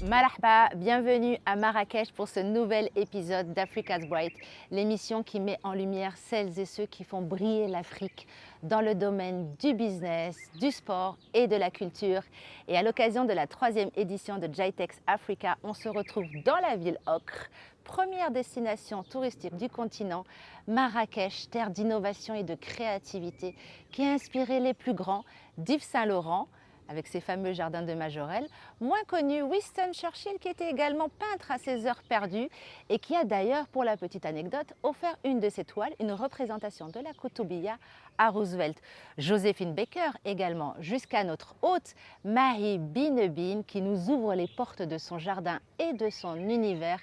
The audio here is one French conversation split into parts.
Marhaba, bienvenue à Marrakech pour ce nouvel épisode d'Africa's Bright, l'émission qui met en lumière celles et ceux qui font briller l'Afrique dans le domaine du business, du sport et de la culture. Et à l'occasion de la 3e édition de GITEX Africa, on se retrouve dans la ville Ocre, première destination touristique du continent, Marrakech, terre d'innovation et de créativité qui a inspiré les plus grands d'Yves Saint-Laurent, avec ses fameux jardins de Majorelle, moins connu Winston Churchill qui était également peintre à ses heures perdues et qui a d'ailleurs, pour la petite anecdote, offert une de ses toiles, une représentation de la Koutoubia à Roosevelt. Joséphine Baker également, jusqu'à notre hôte Mahi Binebine qui nous ouvre les portes de son jardin et de son univers,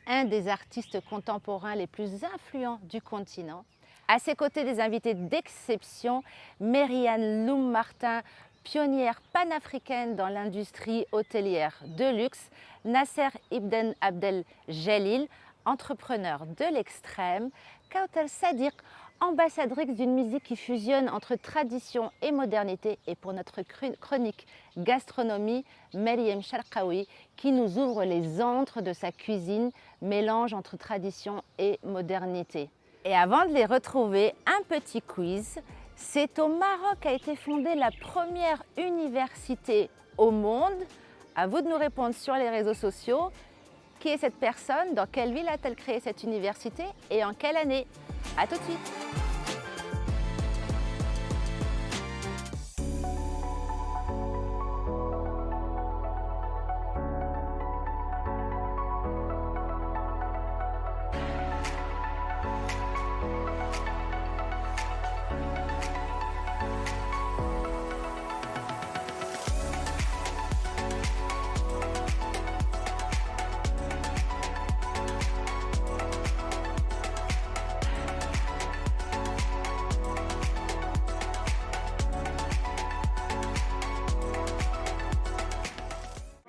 un des artistes contemporains les plus influents du continent. À ses côtés, des invités d'exception, Mary-Anne Loum-Martin, pionnière panafricaine dans l'industrie hôtelière de luxe, Nasser Ibn Abdel Jalil, entrepreneur de l'extrême, Kauthar Sadiq, ambassadrice d'une musique qui fusionne entre tradition et modernité, et pour notre chronique gastronomie, Meriem Sharkawi, qui nous ouvre les antres de sa cuisine, mélange entre tradition et modernité. Et avant de les retrouver, un petit quiz. C'est au Maroc qu'a été fondée la première université au monde. À vous de nous répondre sur les réseaux sociaux. Qui est cette personne? Dans quelle ville a-t-elle créé cette université? Et en quelle année? À tout de suite.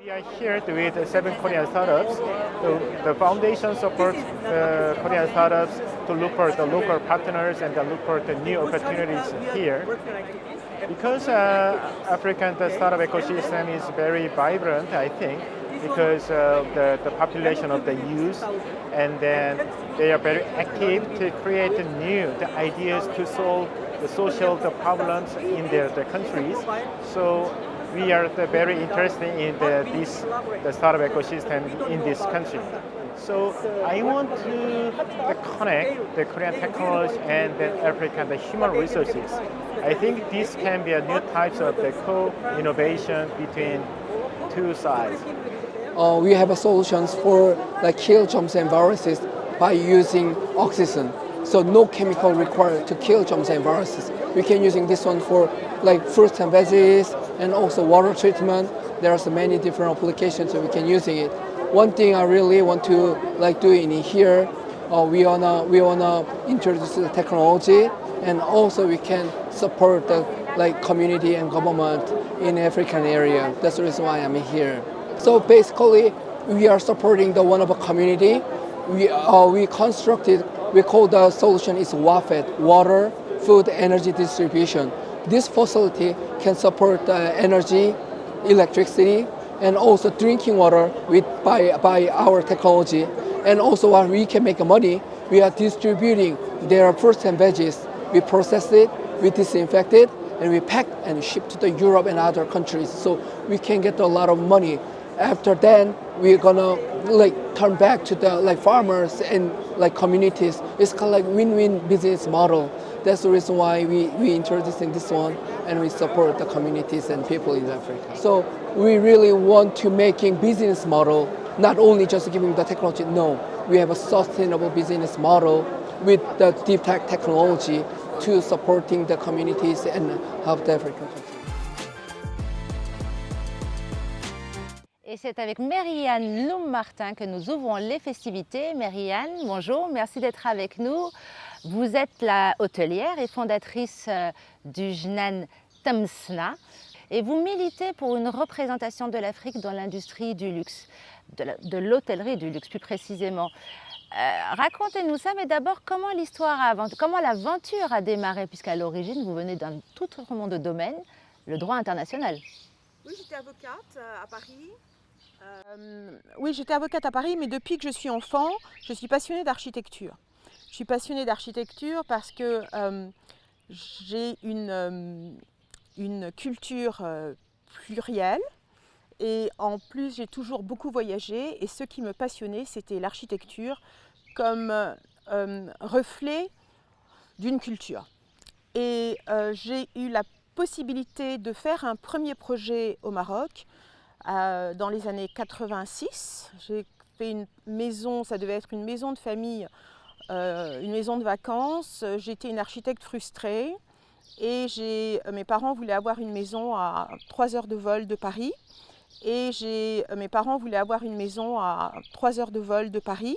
We are here with 7 Korean startups. The foundation supports the Korean startups to look for the local partners and to look for the new opportunities here. Because African startup ecosystem is very vibrant, I think, because of the population of the youth, and then they are very active to create new ideas to solve the social problems in their countries. So we are very interested in the startup ecosystem in this country. So I want to connect the Korean technology and the African human resources. I think this can be a new types of the co-innovation between two sides. We have solutions for like kill germs and viruses by using oxygen. So no chemical required to kill germs and viruses. We can using this one for like fruits and veggies and also water treatment. There are so many different applications that we can using it. One thing I really want to like do in here, we wanna introduce the technology, and also we can support the like community and government in African area. That's the reason why I'm here. So basically, we are supporting the one of a community. We constructed. We call the solution is WAFED, Water, Food, Energy Distribution. This facility can support energy, electricity, and also drinking water by our technology. And also what we can make money, we are distributing their fruits and veggies. We process it, we disinfect it, and we pack and ship to the Europe and other countries. So we can get a lot of money. After then, we're gonna like turn back to the like farmers and like communities. It's kind of like win-win business model. That's the reason why we introducing this one, and we support the communities and people in Africa. So we really want to making business model, not only just giving the technology. No, we have a sustainable business model with the deep tech technology to supporting the communities and help the African countries. Et c'est avec Mary-Anne Loum-Martin que nous ouvrons les festivités. Mary-Anne, bonjour, merci d'être avec nous. Vous êtes la hôtelière et fondatrice du Jnan Tamsna et vous militez pour une représentation de l'Afrique dans l'industrie du luxe, de l'hôtellerie du luxe plus précisément. Racontez-nous ça, mais d'abord, comment l'aventure a démarré, puisqu'à l'origine, vous venez d'un tout autre monde de domaine, le droit international. Oui, j'étais avocate à Paris. Oui, j'étais avocate à Paris, mais depuis que je suis enfant, je suis passionnée d'architecture. Je suis passionnée d'architecture parce que j'ai une culture plurielle et en plus j'ai toujours beaucoup voyagé et ce qui me passionnait c'était l'architecture comme reflet d'une culture. Et j'ai eu la possibilité de faire un premier projet au Maroc dans les années 86. J'ai fait une maison, ça devait être une maison de famille, une maison de vacances. J'étais une architecte frustrée et mes parents voulaient avoir une maison à 3 heures de vol de Paris. Et mes parents voulaient avoir une maison à 3 heures de vol de Paris.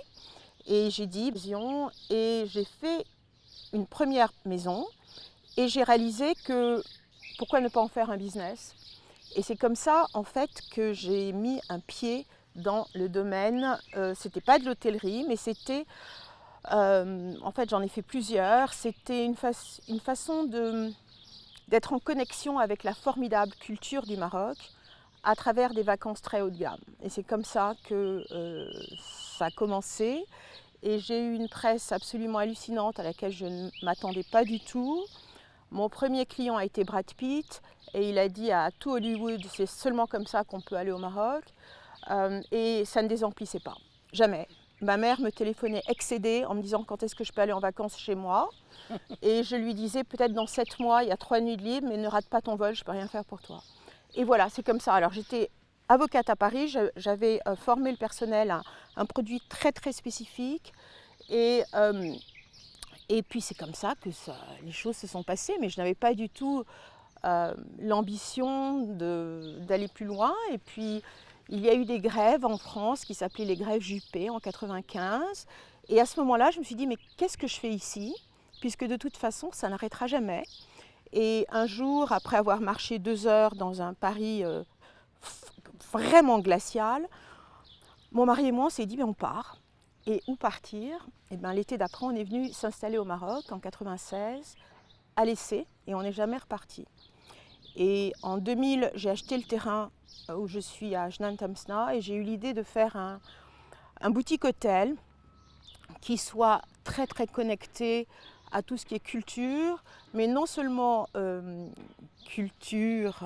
Et j'ai dit, et j'ai fait une première maison. Et j'ai réalisé que pourquoi ne pas en faire un business? Et c'est comme ça en fait que j'ai mis un pied dans le domaine. C'était pas de l'hôtellerie, mais c'était, en fait j'en ai fait plusieurs. C'était une façon d'être en connexion avec la formidable culture du Maroc à travers des vacances très haut de gamme. Et c'est comme ça que ça a commencé. Et j'ai eu une presse absolument hallucinante à laquelle je ne m'attendais pas du tout. Mon premier client a été Brad Pitt et il a dit à tout Hollywood, c'est seulement comme ça qu'on peut aller au Maroc. Et ça ne désemplissait pas, jamais. Ma mère me téléphonait excédée en me disant quand est-ce que je peux aller en vacances chez moi. Et je lui disais peut-être dans 7 mois, il y a 3 nuits de libre, mais ne rate pas ton vol, je ne peux rien faire pour toi. Et voilà, c'est comme ça. Alors j'étais avocate à Paris, j'avais formé le personnel à un produit très très spécifique. Et puis c'est comme ça que les choses se sont passées, mais je n'avais pas du tout l'ambition d'aller plus loin. Et puis il y a eu des grèves en France qui s'appelaient les grèves Juppé en 95. Et à ce moment-là, je me suis dit, mais qu'est-ce que je fais ici? Puisque de toute façon, ça n'arrêtera jamais. Et un jour, après avoir marché 2 heures dans un Paris vraiment glacial, mon mari et moi, on s'est dit, mais on part. Et où partir? Et bien, l'été d'après, on est venu s'installer au Maroc en 96, à l'essai, et on n'est jamais reparti. Et en 2000, j'ai acheté le terrain où je suis à Jnan Tamsna et j'ai eu l'idée de faire un boutique hôtel qui soit très très connecté à tout ce qui est culture, mais non seulement culture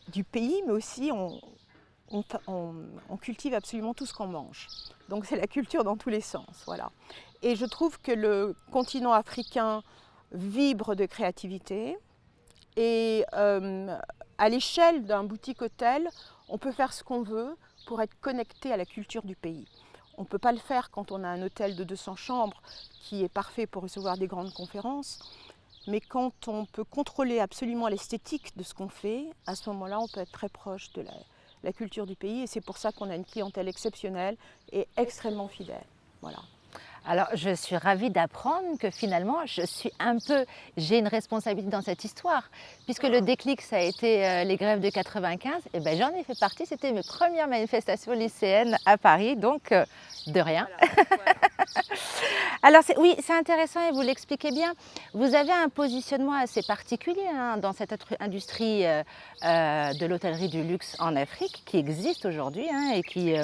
du pays, mais aussi on cultive absolument tout ce qu'on mange. Donc c'est la culture dans tous les sens, voilà. Et je trouve que le continent africain vibre de créativité et à l'échelle d'un boutique hôtel, on peut faire ce qu'on veut pour être connecté à la culture du pays. On ne peut pas le faire quand on a un hôtel de 200 chambres qui est parfait pour recevoir des grandes conférences, mais quand on peut contrôler absolument l'esthétique de ce qu'on fait, à ce moment-là, on peut être très proche de la culture du pays et c'est pour ça qu'on a une clientèle exceptionnelle et extrêmement fidèle. Voilà. Alors, je suis ravie d'apprendre que finalement, j'ai une responsabilité dans cette histoire. Puisque le déclic, ça a été les grèves de 95, et ben j'en ai fait partie. C'était mes premières manifestations lycéennes à Paris, donc de rien. Voilà. Alors, oui, c'est intéressant et vous l'expliquez bien. Vous avez un positionnement assez particulier dans cette industrie de l'hôtellerie du luxe en Afrique, qui existe aujourd'hui et qui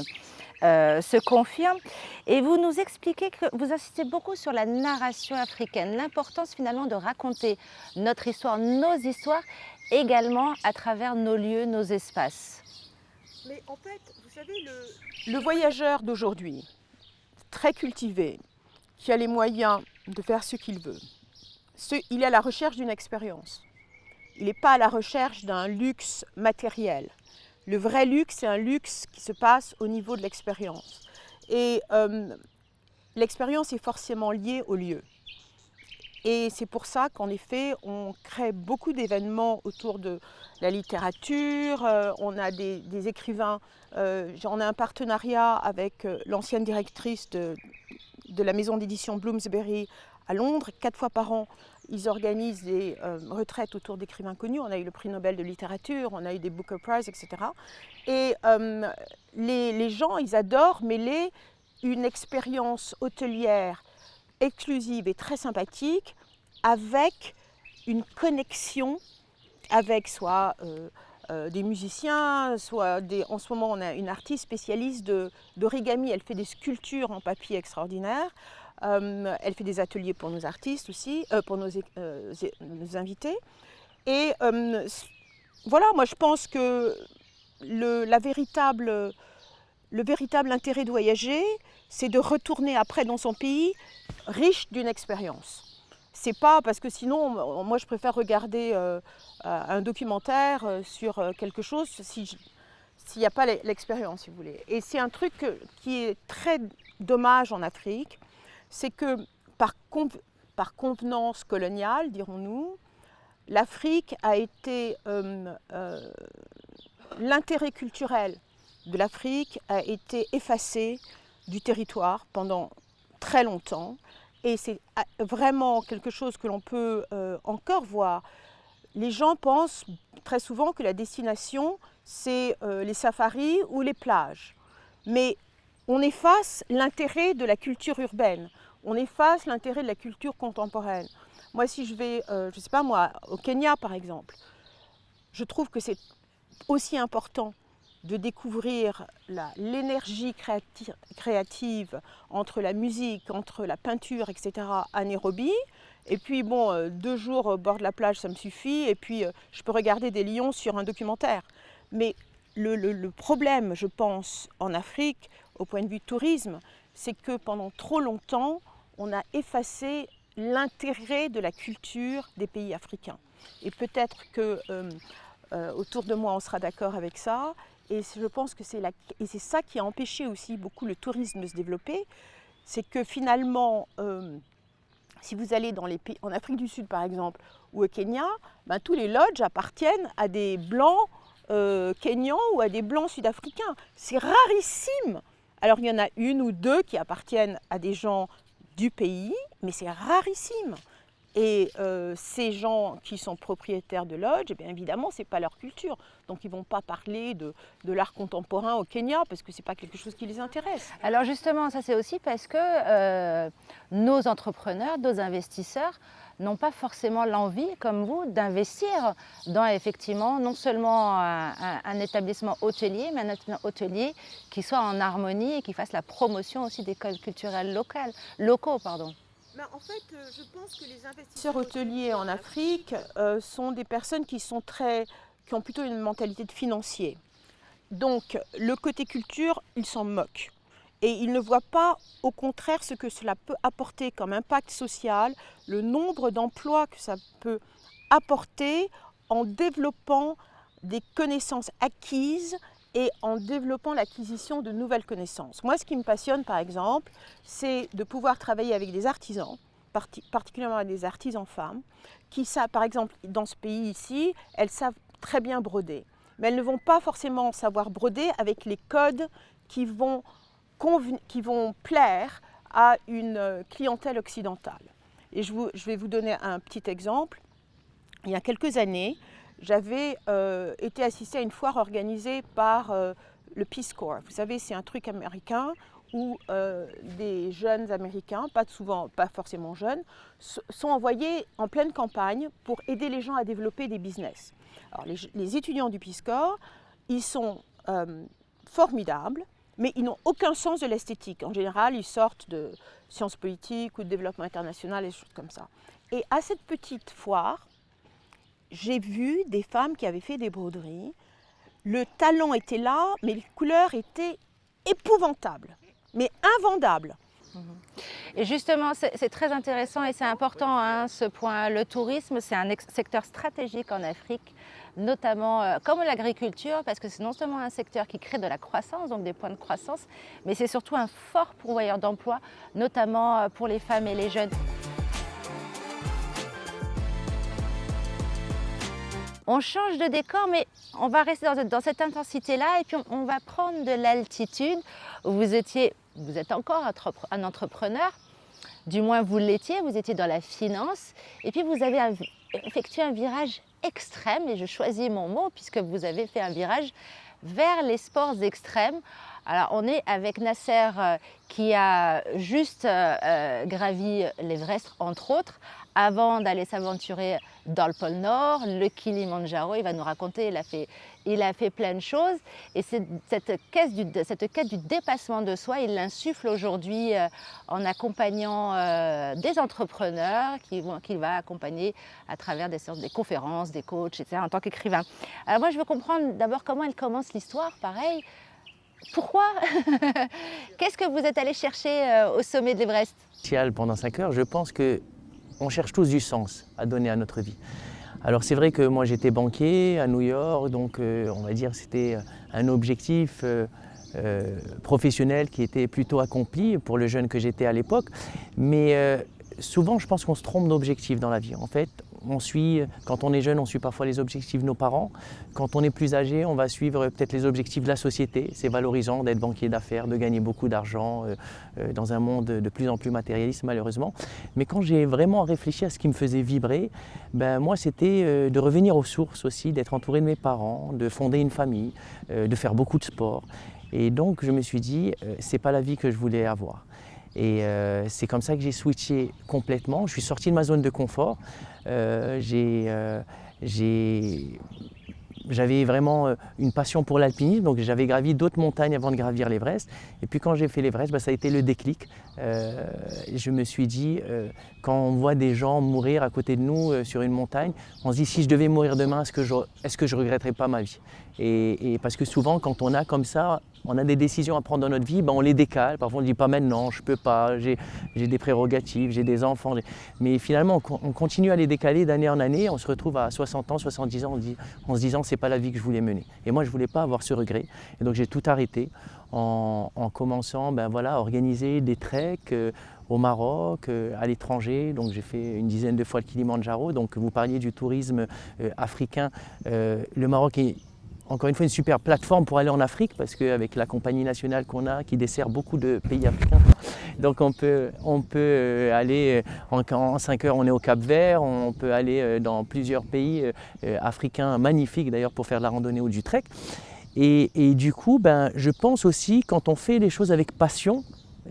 se confirme. Et vous nous expliquez que vous insistez beaucoup sur la narration africaine, l'importance finalement de raconter notre histoire, nos histoires, également à travers nos lieux, nos espaces. Mais en fait, vous savez, le voyageur d'aujourd'hui, très cultivé, qui a les moyens de faire ce qu'il veut, il est à la recherche d'une expérience. Il n'est pas à la recherche d'un luxe matériel. Le vrai luxe, c'est un luxe qui se passe au niveau de l'expérience. Et l'expérience est forcément liée au lieu. Et c'est pour ça qu'en effet, on crée beaucoup d'événements autour de la littérature. On a des écrivains. On a un partenariat avec l'ancienne directrice de la maison d'édition Bloomsbury à Londres. 4 fois par an, ils organisent des retraites autour d'écrivains connus. On a eu le prix Nobel de littérature, on a eu des Booker Prize, etc. Et les gens, ils adorent mêler une expérience hôtelière exclusive et très sympathique avec une connexion avec soit des musiciens, en ce moment on a une artiste spécialiste d'origami, elle fait des sculptures en papier extraordinaires, elle fait des ateliers pour nos artistes aussi, pour nos invités. Et voilà, moi je pense que le véritable intérêt de voyager, c'est de retourner après dans son pays riche d'une expérience. C'est pas parce que sinon, moi je préfère regarder un documentaire sur quelque chose s'il n'y a pas l'expérience, si vous voulez. Et c'est un truc qui est très dommage en Afrique, c'est que par convenance coloniale, dirons-nous, l'Afrique a été, l'intérêt culturel de l'Afrique a été effacé du territoire pendant très longtemps. Et c'est vraiment quelque chose que l'on peut encore voir. Les gens pensent très souvent que la destination, c'est les safaris ou les plages. Mais on efface l'intérêt de la culture urbaine, on efface l'intérêt de la culture contemporaine. Moi, si je vais, je ne sais pas moi, au Kenya par exemple, je trouve que c'est aussi important de découvrir l'énergie créative entre la musique, entre la peinture, etc. à Nairobi. Et puis bon, 2 jours au bord de la plage, ça me suffit. Et puis je peux regarder des lions sur un documentaire. Mais le problème, je pense, en Afrique, au point de vue tourisme, c'est que pendant trop longtemps, on a effacé l'intérêt de la culture des pays africains. Et peut-être que autour de moi, on sera d'accord avec ça. Et je pense que c'est ça qui a empêché aussi beaucoup le tourisme de se développer. C'est que finalement, si vous allez dans les pays, en Afrique du Sud par exemple, ou au Kenya, ben, tous les lodges appartiennent à des blancs kenyans ou à des blancs sud-africains. C'est rarissime. Alors il y en a 1 ou 2 qui appartiennent à des gens du pays, mais c'est rarissime. Et ces gens qui sont propriétaires de lodges, eh bien évidemment, ce n'est pas leur culture. Donc ils ne vont pas parler de l'art contemporain au Kenya parce que ce n'est pas quelque chose qui les intéresse. Alors justement, ça c'est aussi parce que nos entrepreneurs, nos investisseurs n'ont pas forcément l'envie, comme vous, d'investir dans effectivement non seulement un établissement hôtelier, mais un établissement hôtelier qui soit en harmonie et qui fasse la promotion aussi des codes culturels locaux. En fait, je pense que les investisseurs hôteliers en Afrique sont des personnes qui ont plutôt une mentalité de financier. Donc, le côté culture, ils s'en moquent. Et ils ne voient pas, au contraire, ce que cela peut apporter comme impact social, le nombre d'emplois que ça peut apporter en développant des connaissances acquises et en développant l'acquisition de nouvelles connaissances. Moi, ce qui me passionne, par exemple, c'est de pouvoir travailler avec des artisans, particulièrement avec des artisans femmes, qui savent, par exemple, dans ce pays ici, elles savent très bien broder. Mais elles ne vont pas forcément savoir broder avec les codes qui vont plaire à une clientèle occidentale. Et je vais vous donner un petit exemple. Il y a quelques années, j'avais été assistée à une foire organisée par le Peace Corps. Vous savez, c'est un truc américain où des jeunes américains, pas forcément jeunes, sont envoyés en pleine campagne pour aider les gens à développer des business. Alors, les étudiants du Peace Corps, ils sont formidables, mais ils n'ont aucun sens de l'esthétique. En général, ils sortent de sciences politiques ou de développement international et des choses comme ça. Et à cette petite foire, j'ai vu des femmes qui avaient fait des broderies. Le talent était là, mais les couleurs étaient épouvantables, mais invendables. Et justement, c'est très intéressant et c'est important, hein, ce point. Le tourisme, c'est un secteur stratégique en Afrique, notamment comme l'agriculture, parce que c'est non seulement un secteur qui crée de la croissance, donc des points de croissance, mais c'est surtout un fort pourvoyeur d'emplois, notamment pour les femmes et les jeunes. On change de décor, mais on va rester dans cette intensité-là et puis on va prendre de l'altitude. Vous êtes encore un entrepreneur, du moins vous l'étiez, vous étiez dans la finance et puis vous avez effectué un virage extrême, et je choisis mon mot puisque vous avez fait un virage vers les sports extrêmes. Alors on est avec Nasser qui a juste gravi l'Everest entre autres, avant d'aller s'aventurer dans le pôle Nord, le Kilimandjaro. Il va nous raconter, il a fait plein de choses. Et cette quête du dépassement de soi, il l'insuffle aujourd'hui en accompagnant des entrepreneurs qu'il va accompagner à travers des conférences, des coachs, etc. en tant qu'écrivain. Alors moi, je veux comprendre d'abord comment elle commence l'histoire, pareil. Pourquoi? Qu'est-ce que vous êtes allé chercher au sommet de l'Everest? Pendant 5 heures, je pense qu'on cherche tous du sens à donner à notre vie. Alors c'est vrai que moi j'étais banquier à New York, donc on va dire c'était un objectif professionnel qui était plutôt accompli pour le jeune que j'étais à l'époque. Mais souvent je pense qu'on se trompe d'objectif dans la vie. En fait, quand on est jeune, on suit parfois les objectifs de nos parents. Quand on est plus âgé, on va suivre peut-être les objectifs de la société. C'est valorisant d'être banquier d'affaires, de gagner beaucoup d'argent dans un monde de plus en plus matérialiste malheureusement. Mais quand j'ai vraiment réfléchi à ce qui me faisait vibrer, moi c'était de revenir aux sources aussi, d'être entouré de mes parents, de fonder une famille, de faire beaucoup de sport. Et donc je me suis dit, c'est pas la vie que je voulais avoir. Et c'est comme ça que j'ai switché complètement. Je suis sorti de ma zone de confort. J'avais vraiment une passion pour l'alpinisme, donc j'avais gravi d'autres montagnes avant de gravir l'Everest. Et puis quand j'ai fait l'Everest, ça a été le déclic. Je me suis dit, quand on voit des gens mourir à côté de nous sur une montagne, on se dit si je devais mourir demain, est-ce que je regretterais pas ma vie? Et parce que souvent quand on a comme ça, on a des décisions à prendre dans notre vie, on les décale. Parfois on ne dit pas maintenant, je ne peux pas, j'ai des prérogatives, j'ai des enfants. Mais finalement on continue à les décaler d'année en année, on se retrouve à 60 ans, 70 ans en se disant c'est pas la vie que je voulais mener. Et moi je ne voulais pas avoir ce regret. Et donc j'ai tout arrêté en commençant à organiser des treks au Maroc, à l'étranger. Donc j'ai fait une dizaine de fois le Kilimandjaro. Donc vous parliez du tourisme africain. Le Maroc est encore une fois une super plateforme pour aller en Afrique parce qu'avec la compagnie nationale qu'on a qui dessert beaucoup de pays africains, donc on peut aller en 5 heures, on est au Cap-Vert, on peut aller dans plusieurs pays africains magnifiques d'ailleurs pour faire de la randonnée ou du trek. Et du coup, je pense aussi quand on fait les choses avec passion,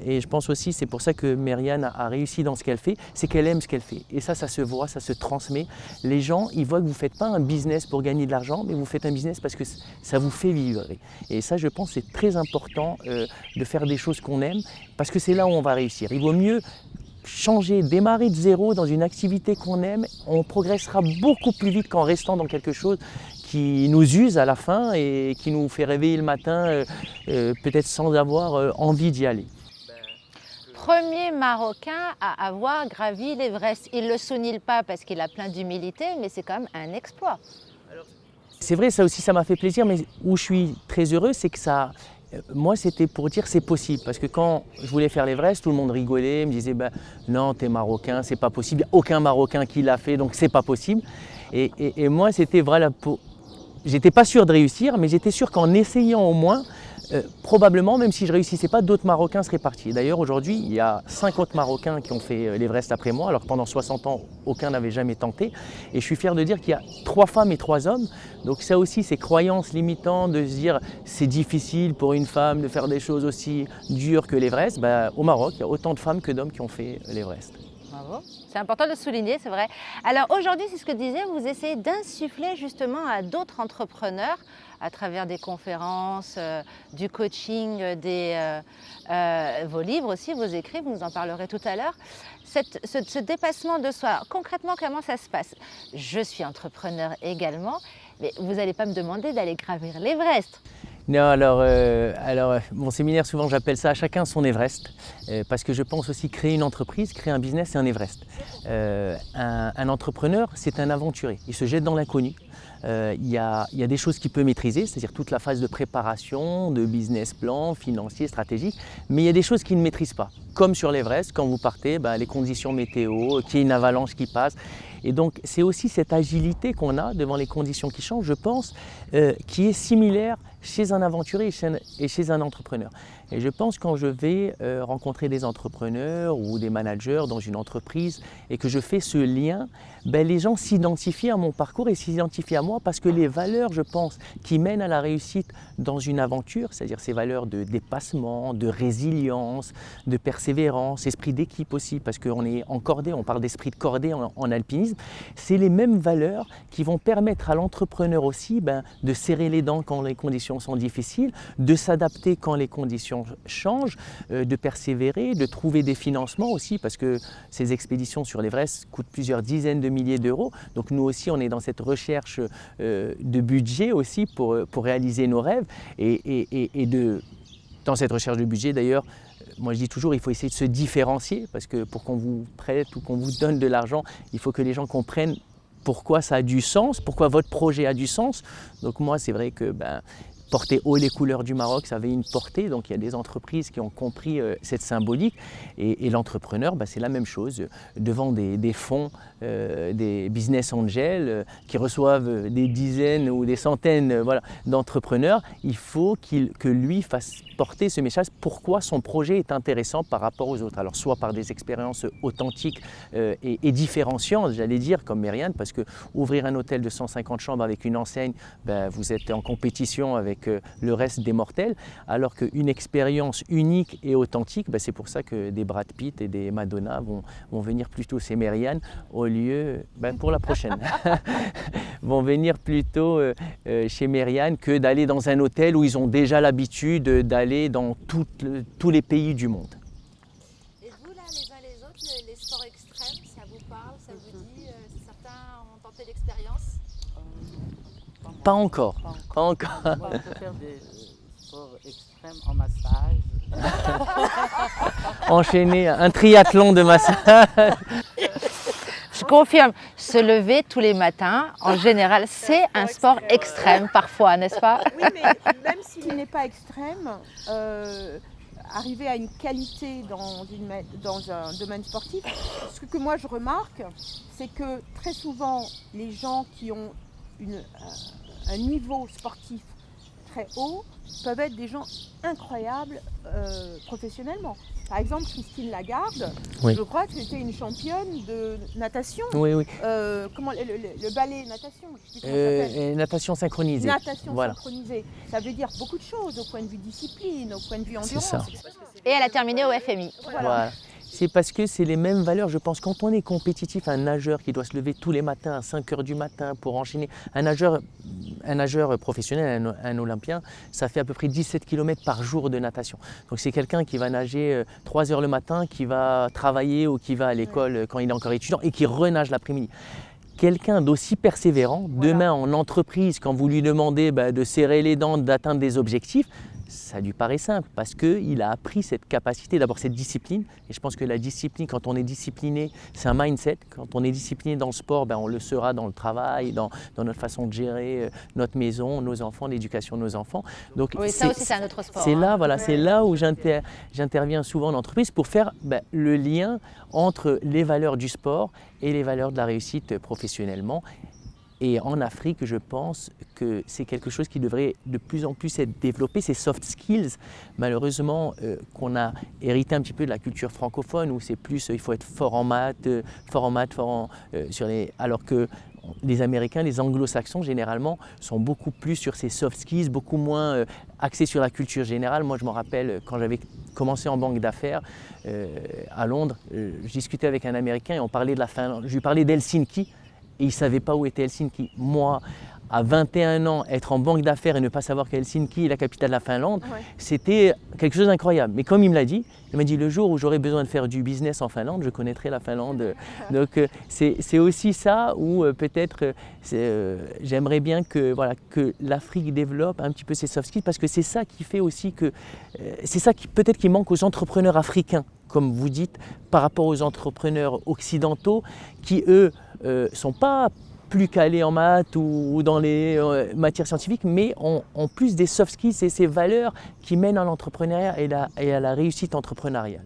et je pense aussi, c'est pour ça que Mériane a réussi dans ce qu'elle fait, c'est qu'elle aime ce qu'elle fait. Et ça se voit, ça se transmet. Les gens, ils voient que vous ne faites pas un business pour gagner de l'argent, mais vous faites un business parce que ça vous fait vivre. Et ça, je pense, c'est très important de faire des choses qu'on aime, parce que c'est là où on va réussir. Il vaut mieux changer, démarrer de zéro dans une activité qu'on aime. On progressera beaucoup plus vite qu'en restant dans quelque chose qui nous use à la fin et qui nous fait réveiller le matin, peut-être sans avoir envie d'y aller. Premier Marocain à avoir gravi l'Everest. Il ne le souligne pas parce qu'il a plein d'humilité, mais c'est quand même un exploit. C'est vrai, ça aussi, ça m'a fait plaisir, mais où je suis très heureux, c'est que moi, c'était pour dire c'est possible. Parce que quand je voulais faire l'Everest, tout le monde rigolait, me disait non, t'es Marocain, c'est pas possible. Il n'y a aucun Marocain qui l'a fait, donc c'est pas possible. Et moi, c'était voilà, j'étais pas sûr de réussir, mais j'étais sûr qu'en essayant au moins, probablement, même si je ne réussissais pas, d'autres Marocains seraient partis. D'ailleurs, aujourd'hui, il y a 5 autres Marocains qui ont fait l'Everest après moi, alors que pendant 60 ans, aucun n'avait jamais tenté. Et je suis fier de dire qu'il y a 3 femmes et 3 hommes. Donc ça aussi, ces croyances limitantes de se dire c'est difficile pour une femme de faire des choses aussi dures que l'Everest. Au Maroc, il y a autant de femmes que d'hommes qui ont fait l'Everest. Bravo. C'est important de le souligner, c'est vrai. Alors aujourd'hui, c'est ce que je disais, vous essayez d'insuffler justement à d'autres entrepreneurs à travers des conférences, du coaching, vos livres aussi, vos écrits, vous nous en parlerez tout à l'heure. Ce dépassement de soi, concrètement, comment ça se passe? Je suis entrepreneur également, mais vous n'allez pas me demander d'aller gravir l'Everest. Non, alors mon séminaire, souvent j'appelle ça « Chacun son Everest » parce que je pense aussi créer une entreprise, créer un business, c'est un Everest. Un entrepreneur, c'est un aventurier, il se jette dans l'inconnu. Il y a des choses qu'il peut maîtriser, c'est-à-dire toute la phase de préparation, de business plan, financier, stratégique, mais il y a des choses qu'il ne maîtrise pas. Comme sur l'Everest, quand vous partez, les conditions météo, qu'il y ait une avalanche qui passe. Et donc c'est aussi cette agilité qu'on a devant les conditions qui changent, je pense, qui est similaire chez un aventurier et chez un entrepreneur. Et je pense quand je vais rencontrer des entrepreneurs ou des managers dans une entreprise et que je fais ce lien, les gens s'identifient à mon parcours et s'identifient à moi parce que les valeurs, je pense, qui mènent à la réussite dans une aventure, c'est-à-dire ces valeurs de dépassement, de résilience, de persévérance, esprit d'équipe aussi, parce qu'on est en cordée, on parle d'esprit de cordée en alpinisme. tourisme, c'est les mêmes valeurs qui vont permettre à l'entrepreneur aussi de serrer les dents quand les conditions sont difficiles, de s'adapter quand les conditions changent, de persévérer, de trouver des financements aussi, parce que ces expéditions sur l'Everest coûtent plusieurs dizaines de milliers d'euros. Donc nous aussi, on est dans cette recherche de budget aussi pour réaliser nos rêves dans cette recherche de budget d'ailleurs. Moi je dis toujours, il faut essayer de se différencier parce que pour qu'on vous prête ou qu'on vous donne de l'argent, il faut que les gens comprennent pourquoi ça a du sens, pourquoi votre projet a du sens. Donc moi c'est vrai que porter haut les couleurs du Maroc, ça avait une portée, donc il y a des entreprises qui ont compris cette symbolique et l'entrepreneur, c'est la même chose. Devant des fonds, des business angels qui reçoivent des dizaines ou des centaines d'entrepreneurs, il faut que lui fasse porter ce message, pourquoi son projet est intéressant par rapport aux autres. Alors soit par des expériences authentiques et différenciantes, j'allais dire, comme Mériane, parce que ouvrir un hôtel de 150 chambres avec une enseigne, vous êtes en compétition avec le reste des mortels, alors qu'une expérience unique et authentique, c'est pour ça que des Brad Pitt et des Madonna vont venir plutôt chez Mériane au lieu, pour la prochaine, vont venir plutôt chez Mériane que d'aller dans un hôtel où ils ont déjà l'habitude d'aller dans tous les pays du monde. Et vous là, les uns les autres, les sports extrêmes, ça vous parle, ça vous dit, certains ont tenté l'expérience? Pas encore. Moi, je peux faire des sports extrêmes en massage. Enchaîner un triathlon de massage. Je confirme, se lever tous les matins, en général, c'est un sport extrême parfois, n'est-ce pas? Oui, mais même s'il n'est pas extrême, arriver à une qualité dans un domaine sportif, ce que moi je remarque, c'est que très souvent, les gens qui ont un niveau sportif très haut peuvent être des gens incroyables professionnellement. Par exemple, Christine Lagarde, oui. Je crois que c'était une championne de natation. Oui, oui. Comment le ballet natation, je sais plus comment ça s'appelle. Natation synchronisée. Natation synchronisée. Ça veut dire beaucoup de choses au point de vue discipline, au point de vue endurance. C'est ça. Et elle a terminé au FMI. Voilà. C'est parce que c'est les mêmes valeurs. Je pense quand on est compétitif, un nageur qui doit se lever tous les matins à 5 h du matin pour enchaîner, un nageur professionnel, un olympien, ça fait à peu près 17 km par jour de natation. Donc c'est quelqu'un qui va nager 3 h le matin, qui va travailler ou qui va à l'école quand il est encore étudiant et qui renage l'après-midi. Quelqu'un d'aussi persévérant, demain en entreprise, quand vous lui demandez de serrer les dents, d'atteindre des objectifs, ça lui paraît simple parce qu'il a appris cette capacité, d'abord cette discipline. Et je pense que la discipline, quand on est discipliné, c'est un mindset. Quand on est discipliné dans le sport, on le sera dans le travail, dans notre façon de gérer notre maison, nos enfants, l'éducation de nos enfants. Donc, oui, ça aussi c'est un autre sport. C'est là, c'est là où j'interviens souvent en entreprise pour faire le lien entre les valeurs du sport et les valeurs de la réussite professionnellement. Et en Afrique, je pense que c'est quelque chose qui devrait de plus en plus être développé, ces soft skills. Malheureusement, qu'on a hérité un petit peu de la culture francophone où c'est plus, il faut être fort en maths, alors que les Américains, les Anglo-Saxons généralement sont beaucoup plus sur ces soft skills, beaucoup moins axés sur la culture générale. Moi, je me rappelle quand j'avais commencé en banque d'affaires à Londres, je discutais avec un Américain et on parlait de la Finlande. Je lui parlais d'Helsinki. Et il ne savait pas où était Helsinki. Moi, à 21 ans, être en banque d'affaires et ne pas savoir qu'Helsinki est la capitale de la Finlande, c'était quelque chose d'incroyable. Mais comme il me l'a dit, le jour où j'aurai besoin de faire du business en Finlande, je connaîtrai la Finlande. Donc c'est aussi ça où peut-être j'aimerais bien que l'Afrique développe un petit peu ses soft skills parce que c'est ça qui fait aussi que, c'est ça qui peut-être qui manque aux entrepreneurs africains, comme vous dites, par rapport aux entrepreneurs occidentaux qui, eux, sont pas plus calés en maths ou dans les matières scientifiques, mais ont plus des soft skills et ces valeurs qui mènent à l'entrepreneuriat et à la réussite entrepreneuriale.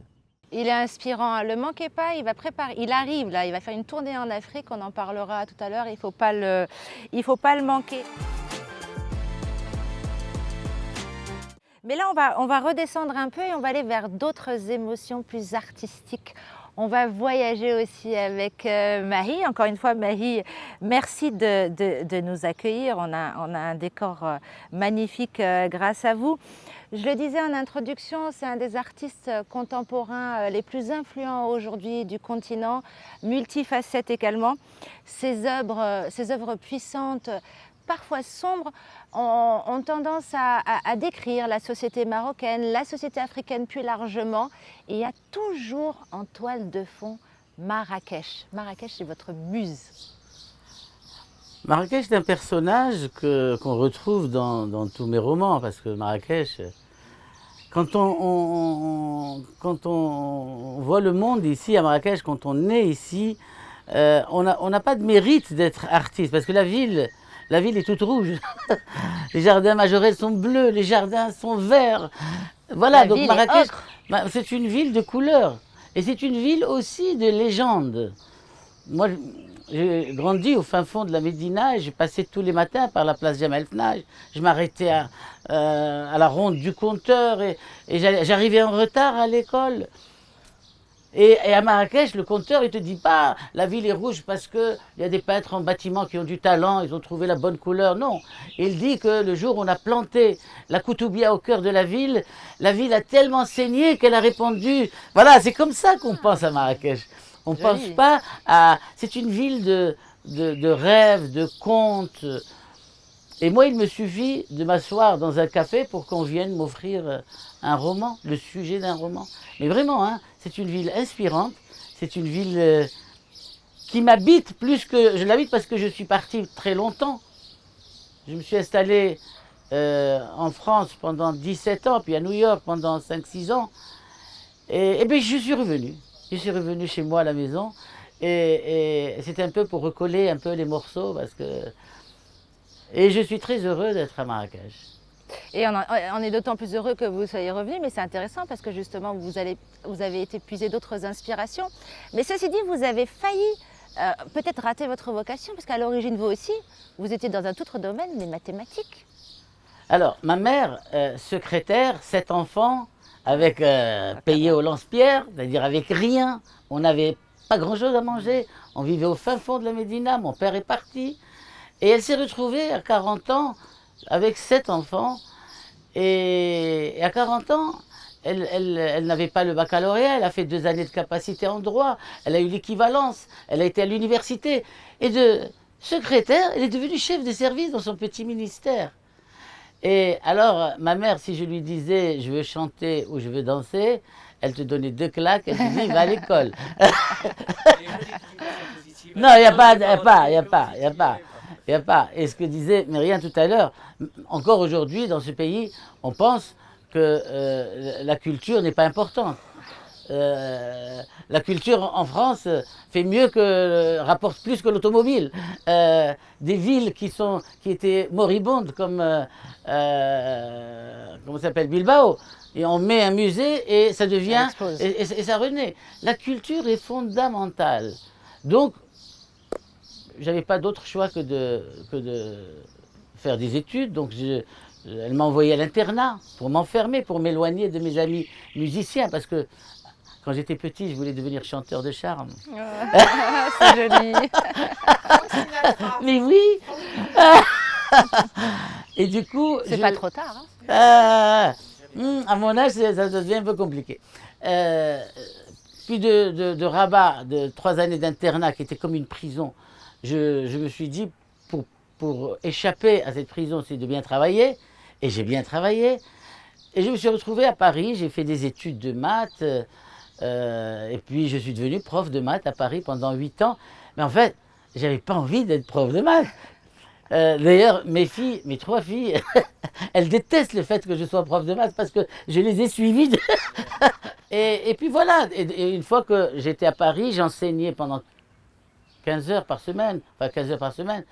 Il est inspirant, ne le manquez pas, il arrive là, il va faire une tournée en Afrique, on en parlera tout à l'heure, il ne faut pas le manquer. Mais là, on va redescendre un peu et on va aller vers d'autres émotions plus artistiques. On va voyager aussi avec Mahi. Encore une fois, Mahi, merci de nous accueillir. On a un décor magnifique grâce à vous. Je le disais en introduction, c'est un des artistes contemporains les plus influents aujourd'hui du continent, multifacette également. Ses œuvres puissantes, parfois sombres, ont tendance à décrire la société marocaine, la société africaine plus largement. Et il y a toujours en toile de fond Marrakech. Marrakech, c'est votre muse. Marrakech est un personnage qu'on retrouve dans tous mes romans, parce que Marrakech, quand on voit le monde ici à Marrakech, quand on est ici, on n'a pas de mérite d'être artiste, parce que la ville est toute rouge. Les jardins majorels sont bleus, les jardins sont verts. Voilà, donc Marrakech, c'est une ville de couleurs. Et c'est une ville aussi de légende. Moi, j'ai grandi au fin fond de la Médina et j'ai passé tous les matins par la place Jemaa el-Fnach. Je m'arrêtais à la ronde du compteur et j'arrivais en retard à l'école. Et à Marrakech, le compteur, il ne te dit pas la ville est rouge parce qu'il y a des peintres en bâtiment qui ont du talent, ils ont trouvé la bonne couleur. Non, il dit que le jour où on a planté la Koutoubia au cœur de la ville a tellement saigné qu'elle a répondu. Voilà, c'est comme ça qu'on pense à Marrakech. On ne pense pas à... C'est une ville de rêves, de contes. Et moi, il me suffit de m'asseoir dans un café pour qu'on vienne m'offrir un roman, le sujet d'un roman. Mais vraiment, hein, c'est une ville inspirante. C'est une ville qui m'habite plus que... Je l'habite parce que je suis parti très longtemps. Je me suis installé en France pendant 17 ans, puis à New York pendant 5-6 ans. Et bien, je suis revenu. Je suis revenu chez moi à la maison et c'était un peu pour recoller un peu les morceaux parce que... Et je suis très heureux d'être à Marrakech. Et on est d'autant plus heureux que vous soyez revenu, mais c'est intéressant parce que justement vous avez été puiser d'autres inspirations. Mais ceci dit, vous avez failli peut-être rater votre vocation parce qu'à l'origine vous aussi, vous étiez dans un tout autre domaine, les mathématiques. Alors, ma mère, secrétaire, 7 enfants, avec payé au lance-pierre, c'est-à-dire avec rien. On n'avait pas grand-chose à manger. On vivait au fin fond de la Médina. Mon père est parti. Et elle s'est retrouvée à 40 ans avec 7 enfants. Et à 40 ans, elle n'avait pas le baccalauréat. Elle a fait 2 années de capacité en droit. Elle a eu l'équivalence. Elle a été à l'université. Et de secrétaire, elle est devenue chef de service dans son petit ministère. Et alors, ma mère, si je lui disais je veux chanter ou je veux danser, elle te donnait 2 claques, elle te dit va à l'école. Non, il n'y a pas. Et ce que disait Myriam tout à l'heure, encore aujourd'hui dans ce pays, on pense que la culture n'est pas importante. La culture en France fait mieux rapporte plus que l'automobile. Des villes qui étaient moribondes comme comment ça s'appelle, Bilbao, et on met un musée et ça devient et ça renaît. La culture est fondamentale. Donc j'avais pas d'autre choix que de faire des études. Donc elle m'a envoyé à l'internat pour m'enfermer, pour m'éloigner de mes amis musiciens parce que quand j'étais petit, je voulais devenir chanteur de charme. C'est joli. Mais oui. Et du coup... C'est pas trop tard. À mon âge, ça devient un peu compliqué. Puis de Rabat, de 3 années d'internat, qui était comme une prison, je me suis dit, pour échapper à cette prison, c'est de bien travailler. Et j'ai bien travaillé. Et je me suis retrouvé à Paris, j'ai fait des études de maths. Et puis je suis devenu prof de maths à Paris pendant 8 ans. Mais en fait, j'avais pas envie d'être prof de maths. D'ailleurs, mes 3 filles, elles détestent le fait que je sois prof de maths parce que je les ai suivies. Et puis voilà, et une fois que j'étais à Paris, j'enseignais pendant 15 heures par semaine, enfin 15 heures par semaine.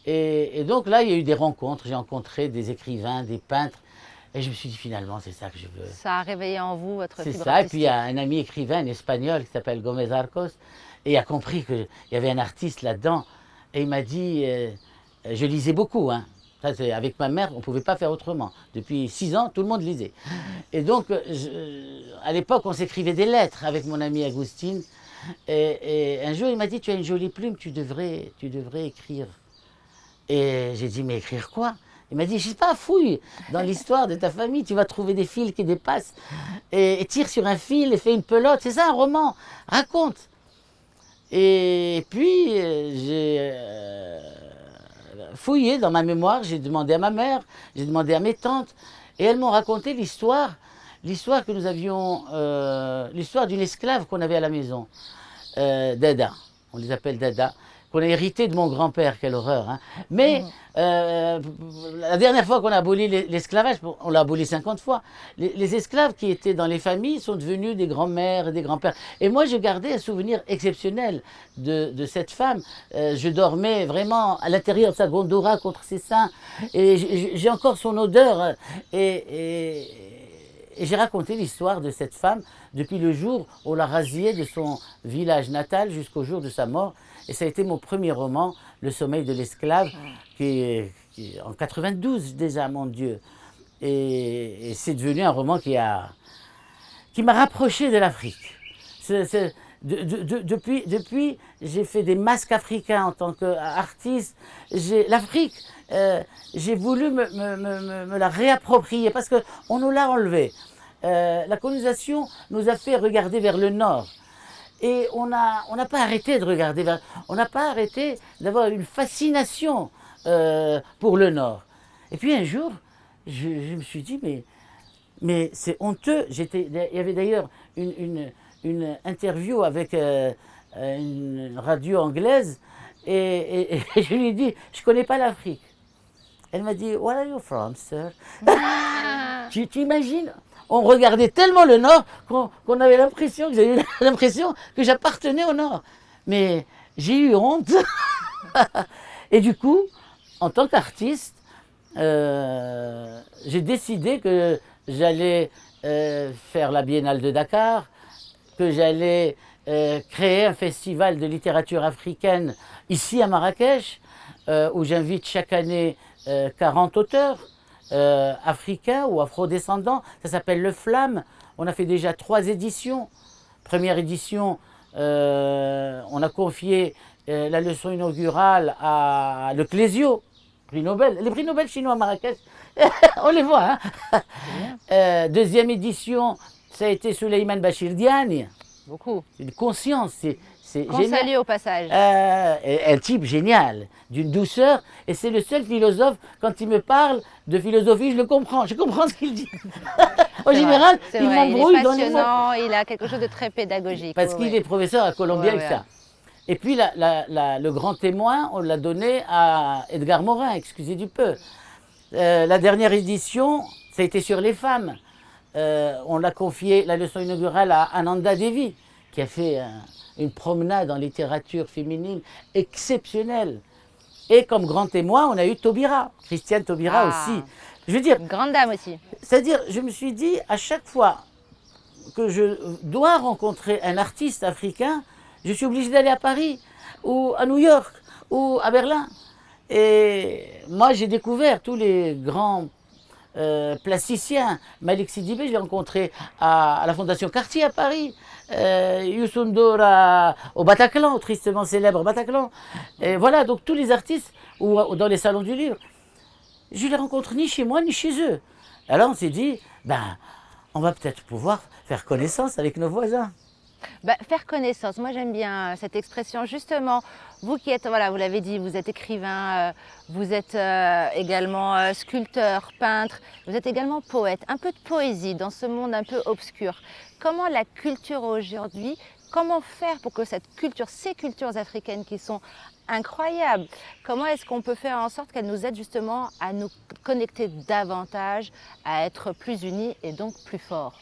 Et donc là, il y a eu des rencontres. J'ai rencontré des écrivains, des peintres. Et je me suis dit, finalement, c'est ça que je veux. Ça a réveillé en vous votre fibre artistique. C'est ça, et puis il y a un ami écrivain, un espagnol, qui s'appelle Gomez Arcos, et il a compris qu'il y avait un artiste là-dedans. Et il m'a dit, je lisais beaucoup, hein. Ça, avec ma mère, on ne pouvait pas faire autrement. Depuis 6 ans, tout le monde lisait. Et donc, à l'époque, on s'écrivait des lettres avec mon ami Agustine. Et un jour, il m'a dit, tu as une jolie plume, tu devrais écrire. Et j'ai dit, mais écrire quoi? Il m'a dit, je sais pas, fouille dans l'histoire de ta famille, tu vas trouver des fils qui dépassent. Et tire sur un fil et fais une pelote. C'est ça un roman, raconte. Et puis, j'ai fouillé dans ma mémoire, j'ai demandé à ma mère, j'ai demandé à mes tantes, et elles m'ont raconté l'histoire que nous avions, l'histoire d'une esclave qu'on avait à la maison, Dada, on les appelle Dada, qu'on a hérité de mon grand-père, quelle horreur, hein. Mais la dernière fois qu'on a aboli l'esclavage, on l'a aboli 50 fois, les esclaves qui étaient dans les familles sont devenus des grands-mères et des grands-pères. Et moi, je gardais un souvenir exceptionnel de cette femme. Je dormais vraiment à l'intérieur de sa gondora contre ses seins, et j'ai encore son odeur. Et j'ai raconté l'histoire de cette femme depuis le jour où on l'a rasiée de son village natal jusqu'au jour de sa mort. Et ça a été mon premier roman, Le sommeil de l'esclave, qui est en 92 déjà, mon Dieu. Et c'est devenu un roman qui m'a rapproché de l'Afrique. Depuis, j'ai fait des masques africains en tant qu'artiste. L'Afrique, j'ai voulu me la réapproprier parce qu'on nous l'a enlevée. La colonisation nous a fait regarder vers le nord. Et on n'a pas arrêté de regarder vers... On n'a pas arrêté d'avoir une fascination pour le nord. Et puis un jour, je me suis dit, mais c'est honteux. Il y avait d'ailleurs une interview avec une radio anglaise et je lui ai dit, je ne connais pas l'Afrique. Elle m'a dit, where are you from, sir? Tu imagines? On regardait tellement le Nord qu'on avait l'impression, que j'ai eu l'impression que j'appartenais au Nord. Mais j'ai eu honte. Et du coup, en tant qu'artiste, j'ai décidé que j'allais faire la Biennale de Dakar, que j'allais créer un festival de littérature africaine ici à Marrakech, où j'invite chaque année 40 auteurs africains ou afro-descendants. Ça s'appelle Le Flamme. On a fait déjà 3 éditions. Première édition, on a confié la leçon inaugurale à Le Clésio, prix Nobel. Les prix Nobel chinois à Marrakech, on les voit. Hein. Deuxième édition, ça a été Souleymane Bachir Diagne. Beaucoup. Une conscience, c'est Qu'on génial. salue au passage. Un type génial, d'une douceur, et c'est le seul philosophe, quand il me parle de philosophie, je le comprends, je comprends ce qu'il dit. En général, il il m'embrouille dans les mots. passionnant, il a quelque chose de très pédagogique. Parce qu'il est professeur à Columbia avec ça. Et puis le grand témoin, on l'a donné à Edgar Morin, excusez du peu. La dernière édition, ça a été sur les femmes. On l'a confié, la leçon inaugurale, à Ananda Devi, qui a fait une promenade en littérature féminine exceptionnelle. Et comme grand témoin, on a eu Taubira, Christiane Taubira aussi. Je veux dire, Une grande dame aussi. c'est-à-dire, je me suis dit, à chaque fois que je dois rencontrer un artiste africain, je suis obligé d'aller à Paris, ou à New York, ou à Berlin. Et moi, j'ai découvert tous les grands plasticien. Malik Sidibé, je l'ai rencontré à la Fondation Cartier à Paris. Youssou N'Dour au Bataclan, au tristement célèbre Bataclan. Et voilà, donc tous les artistes, ou dans les salons du livre, je les rencontre ni chez moi ni chez eux. Alors on s'est dit, on va peut-être pouvoir faire connaissance avec nos voisins. Faire connaissance, moi j'aime bien cette expression. Justement, vous qui êtes, voilà, vous l'avez dit, vous êtes écrivain, vous êtes également sculpteur, peintre, vous êtes également poète. Un peu de poésie dans ce monde un peu obscur. Comment la culture aujourd'hui, comment faire pour que cette culture, ces cultures africaines qui sont incroyables, comment est-ce qu'on peut faire en sorte qu'elles nous aident justement à nous connecter davantage, à être plus unis et donc plus forts?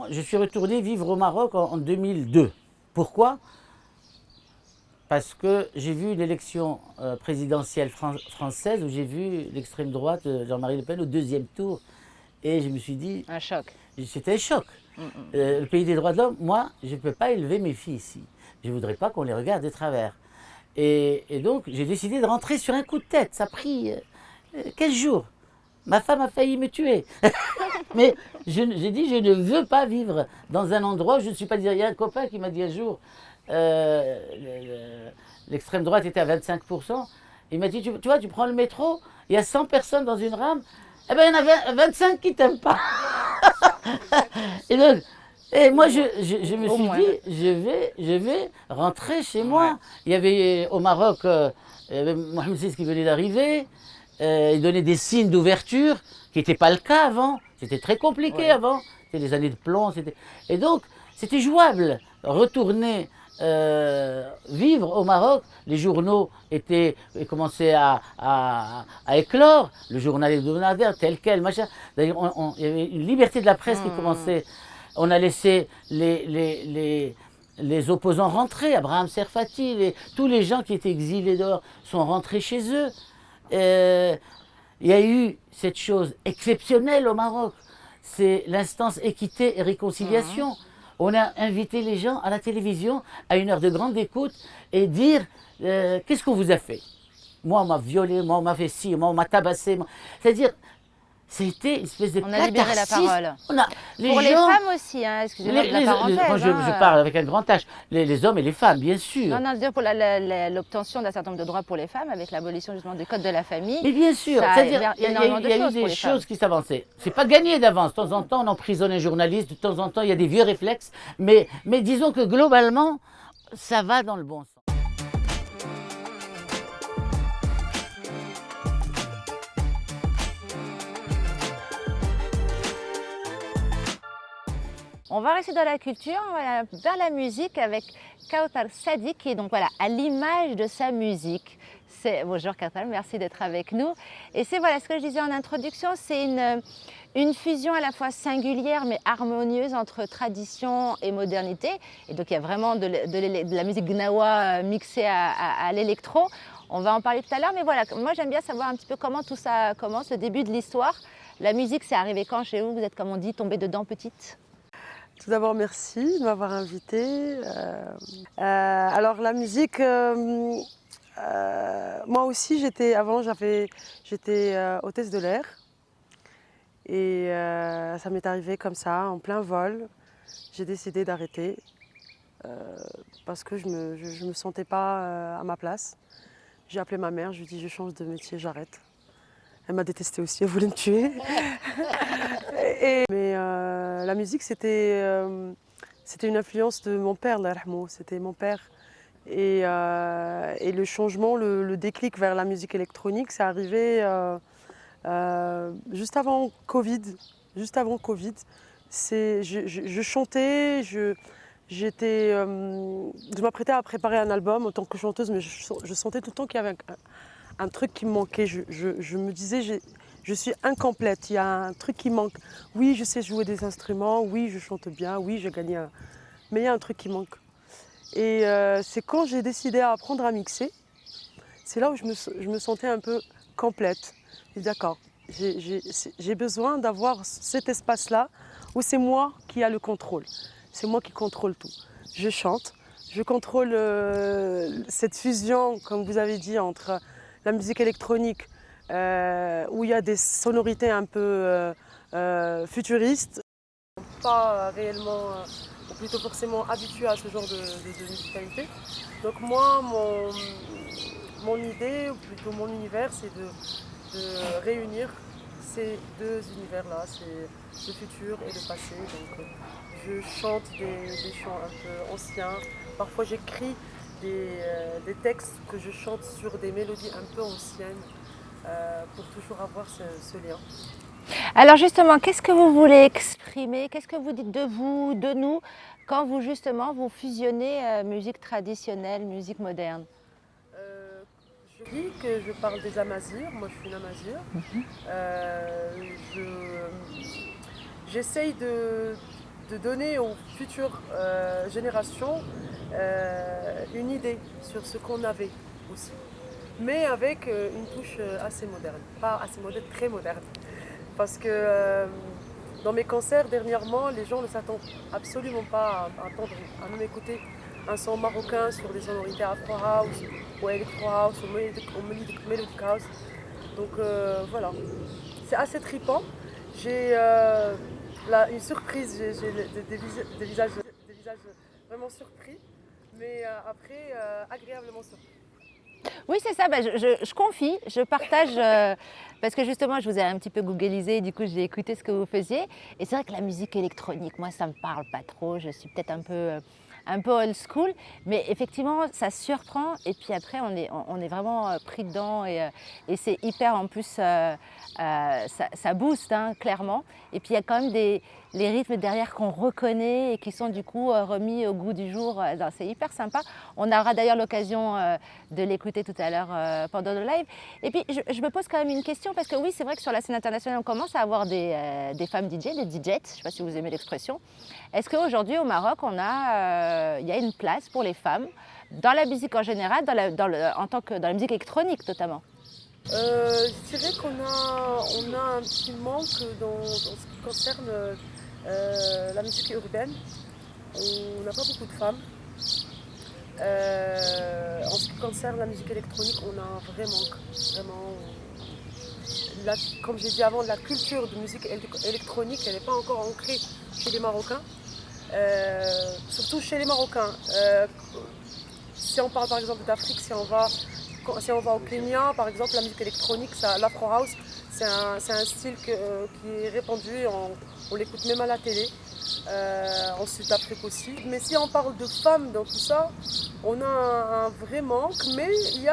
Je suis retourné vivre au Maroc en 2002. Pourquoi? Parce que j'ai vu l'élection présidentielle française où j'ai vu l'extrême droite Jean-Marie Le Pen au 2e tour. Et je me suis dit... Un choc. C'était un choc. Le pays des droits de l'homme, moi, je ne peux pas élever mes filles ici. Je ne voudrais pas qu'on les regarde de travers. Et donc, j'ai décidé de rentrer sur un coup de tête. Ça a pris 15 jours. Ma femme a failli me tuer. Mais j'ai dit, je ne veux pas vivre dans un endroit où je ne suis pas dit. Il y a un copain qui m'a dit un jour, l'extrême droite était à 25%. Il m'a dit, tu vois, tu prends le métro, il y a 100 personnes dans une rame, eh ben, il y en a 25 qui t'aiment pas. Et donc, et moi, je me Au suis moins. dit, je vais rentrer chez moi. Il y avait au Maroc, il y avait Mohamed VI qui venait d'arriver. Il donnait des signes d'ouverture, qui n'étaient pas le cas avant. C'était très compliqué avant. C'était les années de plomb. Et donc, c'était jouable. Retourner vivre au Maroc, les journaux commençaient à éclore. Le journal hebdomadaire, tel quel, machin. D'ailleurs, il y avait une liberté de la presse qui commençait. On a laissé les opposants rentrer. Abraham Serfati, tous les gens qui étaient exilés dehors sont rentrés chez eux. Il y a eu cette chose exceptionnelle au Maroc, c'est l'instance équité et réconciliation. On a invité les gens à la télévision à une heure de grande écoute et dire qu'est-ce qu'on vous a fait. Moi, on m'a violé, moi, on m'a fait ci, moi, on m'a tabassé. C'est-à-dire, c'était une espèce de On a libéré la catharsis. parole. Les Pour les gens, femmes aussi, hein, excusez-moi de la parenthèse. moi, je hein. parle avec un grand H, les hommes et les femmes, bien sûr. Non, non, je veux dire pour l'obtention d'un certain nombre de droits pour les femmes, avec l'abolition justement du code de la famille. Mais bien sûr, ça a c'est-à-dire, il y a énormément de eu choses pour des les femmes. choses qui s'avançaient. C'est pas gagné d'avance. De temps en temps, on emprisonne un journaliste, de temps en temps, il y a des vieux réflexes. Mais disons que globalement, ça va dans le bon sens. On va rester dans la culture, on va vers la musique avec Kauthar Sadi qui est donc voilà à l'image de sa musique. Bonjour Kauthar, merci d'être avec nous. Et c'est voilà ce que je disais en introduction, c'est une fusion à la fois singulière mais harmonieuse entre tradition et modernité. Et donc il y a vraiment de la musique gnawa mixée à l'électro. On va en parler tout à l'heure, mais voilà, moi j'aime bien savoir un petit peu comment tout ça commence, le début de l'histoire. La musique, c'est arrivé quand chez vous? Vous êtes, comme on dit, tombée dedans petite? Tout d'abord, merci de m'avoir invitée. Alors la musique, moi aussi j'étais hôtesse de l'air et ça m'est arrivé comme ça, en plein vol. J'ai décidé d'arrêter parce que je me sentais pas à ma place. J'ai appelé ma mère, je lui ai dit je change de métier, j'arrête. Elle m'a détestée aussi, elle voulait me tuer. Mais la musique, c'était une influence de mon père, Allah yarhamou. C'était mon père. Et le changement, le déclic vers la musique électronique, c'est arrivé juste avant Covid. Juste avant Covid. Je chantais, je m'apprêtais à préparer un album en tant que chanteuse, mais je sentais tout le temps qu'il y avait un truc qui me manquait. Je me disais, je suis incomplète, il y a un truc qui manque. Oui, je sais jouer des instruments, oui, je chante bien, oui, j'ai gagné mais il y a un truc qui manque. Et c'est quand j'ai décidé à apprendre à mixer, c'est là où je me sentais un peu complète. Et d'accord, j'ai besoin d'avoir cet espace-là où c'est moi qui a le contrôle. C'est moi qui contrôle tout. Je chante, je contrôle cette fusion, comme vous avez dit, entre la musique électronique, où il y a des sonorités un peu futuristes, pas réellement, ou plutôt forcément habitués à ce genre de musicalité. Donc moi, mon idée, ou plutôt mon univers, c'est de réunir ces deux univers-là, c'est le futur et le passé. Donc je chante des chants un peu anciens, parfois j'écris des textes que je chante sur des mélodies un peu anciennes pour toujours avoir ce lien. Alors justement, qu'est-ce que vous voulez exprimer? Qu'est-ce que vous dites de vous, de nous, quand vous justement vous fusionnez musique traditionnelle, musique moderne? Je dis que je parle des Amazirs, moi je suis une Amazigh. J'essaye de donner aux futures générations une idée sur ce qu'on avait aussi, mais avec une touche assez moderne, pas assez moderne, très moderne. Parce que dans mes concerts dernièrement, les gens ne s'attendent absolument pas à m'écouter un son marocain sur des sonorités Afro House ou Electro House ou Melodic House. Donc voilà, c'est assez trippant. J'ai une surprise, j'ai des visages vraiment surpris, mais après agréablement surpris. Oui, c'est ça, bah, je confie, je partage, parce que justement, je vous ai un petit peu googlisé, du coup, j'ai écouté ce que vous faisiez. Et c'est vrai que la musique électronique, moi, ça ne me parle pas trop, je suis peut-être un peu old school, mais effectivement, ça surprend. Et puis après, on est vraiment pris dedans et c'est hyper, en plus, ça booste, hein, clairement. Et puis, il y a quand même les rythmes derrière qu'on reconnaît et qui sont du coup remis au goût du jour. C'est hyper sympa. On aura d'ailleurs l'occasion de l'écouter tout à l'heure pendant le live. Et puis, je me pose quand même une question, parce que oui, c'est vrai que sur la scène internationale, on commence à avoir des femmes DJ, des DJs, je ne sais pas si vous aimez l'expression. Est-ce qu'aujourd'hui, au Maroc, il y a une place pour les femmes dans la musique en général, dans la musique électronique notamment? Je dirais on a un petit manque dans ce qui concerne la musique urbaine. On n'a pas beaucoup de femmes. En ce qui concerne la musique électronique, on a un vrai manque. Vraiment, comme j'ai dit avant, la culture de musique électronique, elle n'est pas encore ancrée chez les Marocains. Surtout chez les Marocains. Si on parle par exemple d'Afrique, si on va au Kenya, par exemple, la musique électronique, l'Afro House, c'est un style qui est répandu, on l'écoute même à la télé, en Sud-Afrique aussi. Mais si on parle de femmes dans tout ça, on a un vrai manque, mais il y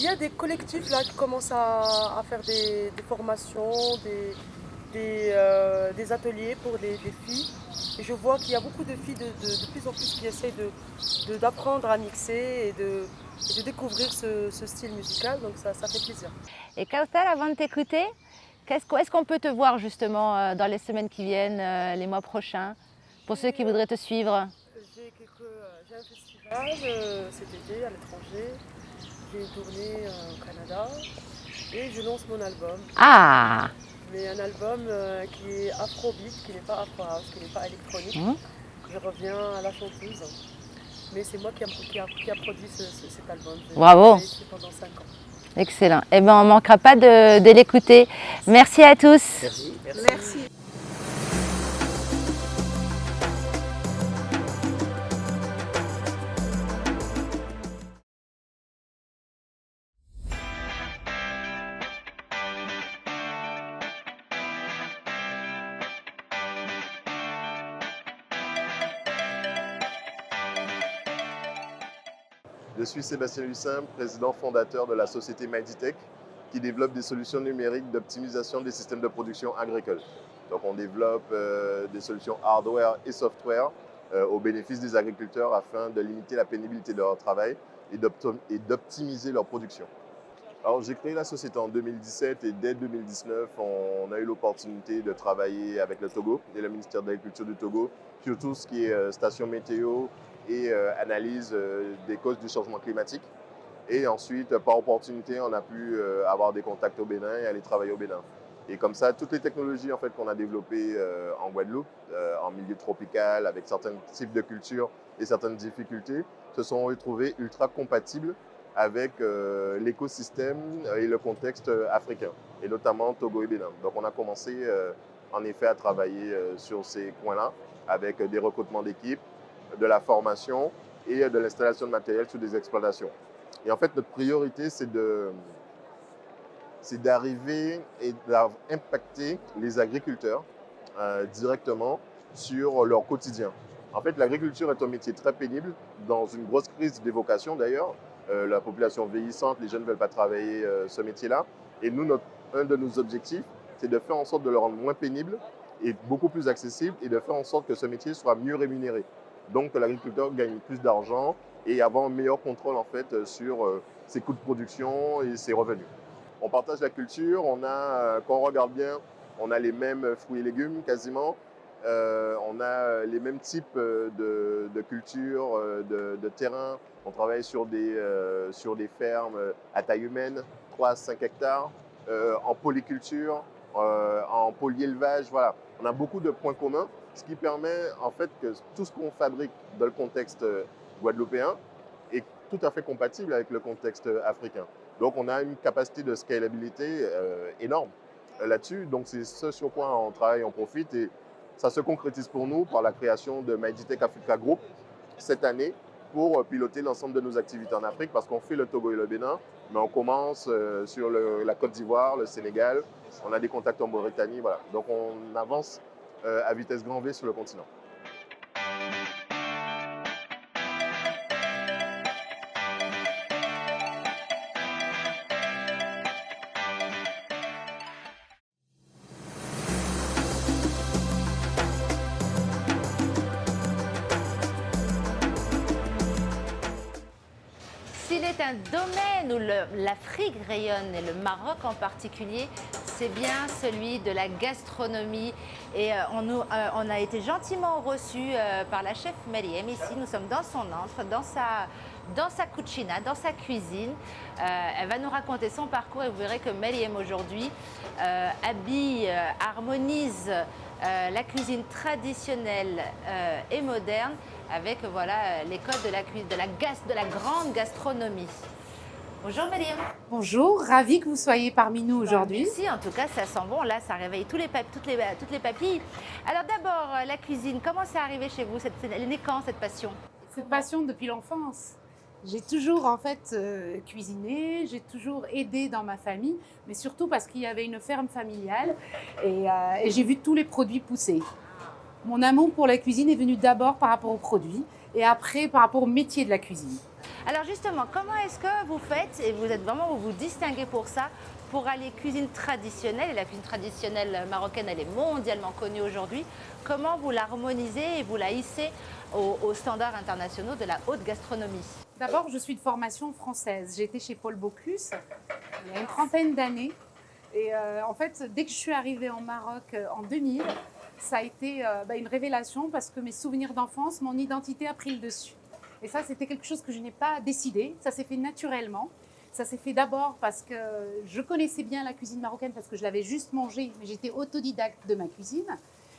a des collectifs là qui commencent à faire des formations, des ateliers pour des filles. Et je vois qu'il y a beaucoup de filles de plus en plus qui essayent d'apprendre à mixer et de découvrir ce style musical, donc ça fait plaisir. Et Kautar, avant de t'écouter, est-ce qu'on peut te voir justement dans les semaines qui viennent, les mois prochains, pour ceux qui voudraient te suivre? J'ai un festival cet été à l'étranger, j'ai une tournée au Canada et je lance mon album. Ah! Mais un album qui est afrobeat, qui n'est pas afro house, qui n'est pas électronique. Je reviens à la chanteuse. Mais c'est moi qui a produit cet album. Bravo! J'ai écrit pendant 5 ans. Excellent. Eh bien, on ne manquera pas de l'écouter. Merci à tous. Merci. Je suis Sébastien Lucin, président fondateur de la société MightyTech, qui développe des solutions numériques d'optimisation des systèmes de production agricoles. Donc on développe des solutions hardware et software au bénéfice des agriculteurs afin de limiter la pénibilité de leur travail et d'optimiser leur production. Alors j'ai créé la société en 2017 et dès 2019, on a eu l'opportunité de travailler avec le Togo et le ministère de l'Agriculture du Togo sur tout ce qui est station météo et analyse des causes du changement climatique. Et ensuite, par opportunité, on a pu avoir des contacts au Bénin et aller travailler au Bénin. Et comme ça, toutes les technologies en fait, qu'on a développées en Guadeloupe, en milieu tropical, avec certains types de cultures et certaines difficultés, se sont retrouvées ultra compatibles avec l'écosystème et le contexte africain, et notamment Togo et Bénin. Donc on a commencé en effet à travailler sur ces coins-là, avec des recrutements d'équipes, de la formation et de l'installation de matériel sur des exploitations. Et en fait, notre priorité, c'est d'arriver et d'impacter les agriculteurs directement sur leur quotidien. En fait, l'agriculture est un métier très pénible, dans une grosse crise des vocations d'ailleurs. La population vieillissante, les jeunes ne veulent pas travailler ce métier-là. Et nous, un de nos objectifs, c'est de faire en sorte de le rendre moins pénible et beaucoup plus accessible, et de faire en sorte que ce métier soit mieux rémunéré. Donc que l'agriculteur gagne plus d'argent et avoir un meilleur contrôle en fait sur ses coûts de production et ses revenus. On partage la culture, quand on regarde bien, on a les mêmes fruits et légumes quasiment, on a les mêmes types de cultures, de terrains. On travaille sur des fermes à taille humaine, 3 à 5 hectares, en polyculture, en polyélevage, voilà. On a beaucoup de points communs ce qui permet en fait que tout ce qu'on fabrique dans le contexte guadeloupéen est tout à fait compatible avec le contexte africain. Donc on a une capacité de scalabilité énorme là-dessus. Donc c'est ce sur quoi on travaille, on profite et ça se concrétise pour nous par la création de Myditech Africa Group cette année pour piloter l'ensemble de nos activités en Afrique parce qu'on fait le Togo et le Bénin, mais on commence sur la Côte d'Ivoire, le Sénégal, on a des contacts en Mauritanie, voilà. Donc on avance à vitesse grand V sur le continent. S'il est un domaine où l'Afrique rayonne et le Maroc en particulier, c'est bien celui de la gastronomie. Et on a été gentiment reçus par la chef Meriem ici. Nous sommes dans son antre, dans sa cucina, dans sa cuisine. Elle va nous raconter son parcours et vous verrez que Meriem aujourd'hui habille, harmonise la cuisine traditionnelle et moderne avec voilà, les codes de la grande gastronomie. Bonjour Meriem. Bonjour, ravie que vous soyez parmi nous aujourd'hui. Merci, en tout cas ça sent bon, là ça réveille toutes les papilles. Alors d'abord, la cuisine, comment c'est arrivé chez vous? Elle est née quand cette passion? Cette passion depuis l'enfance. J'ai toujours en fait cuisiné, j'ai toujours aidé dans ma famille, mais surtout parce qu'il y avait une ferme familiale et j'ai vu tous les produits pousser. Mon amour pour la cuisine est venu d'abord par rapport aux produits et après par rapport au métier de la cuisine. Alors justement, comment est-ce que vous faites, et vous vous distinguez pour ça, pour aller cuisine traditionnelle, et la cuisine traditionnelle marocaine elle est mondialement connue aujourd'hui, comment vous l'harmonisez et vous la hissez aux standards internationaux de la haute gastronomie? D'abord, je suis de formation française. J'ai été chez Paul Bocuse il y a une trentaine d'années. Et en fait, dès que je suis arrivée en Maroc en 2000, ça a été une révélation parce que mes souvenirs d'enfance, mon identité a pris le dessus. Et ça, c'était quelque chose que je n'ai pas décidé. Ça s'est fait naturellement. Ça s'est fait d'abord parce que je connaissais bien la cuisine marocaine parce que je l'avais juste mangée, mais j'étais autodidacte de ma cuisine.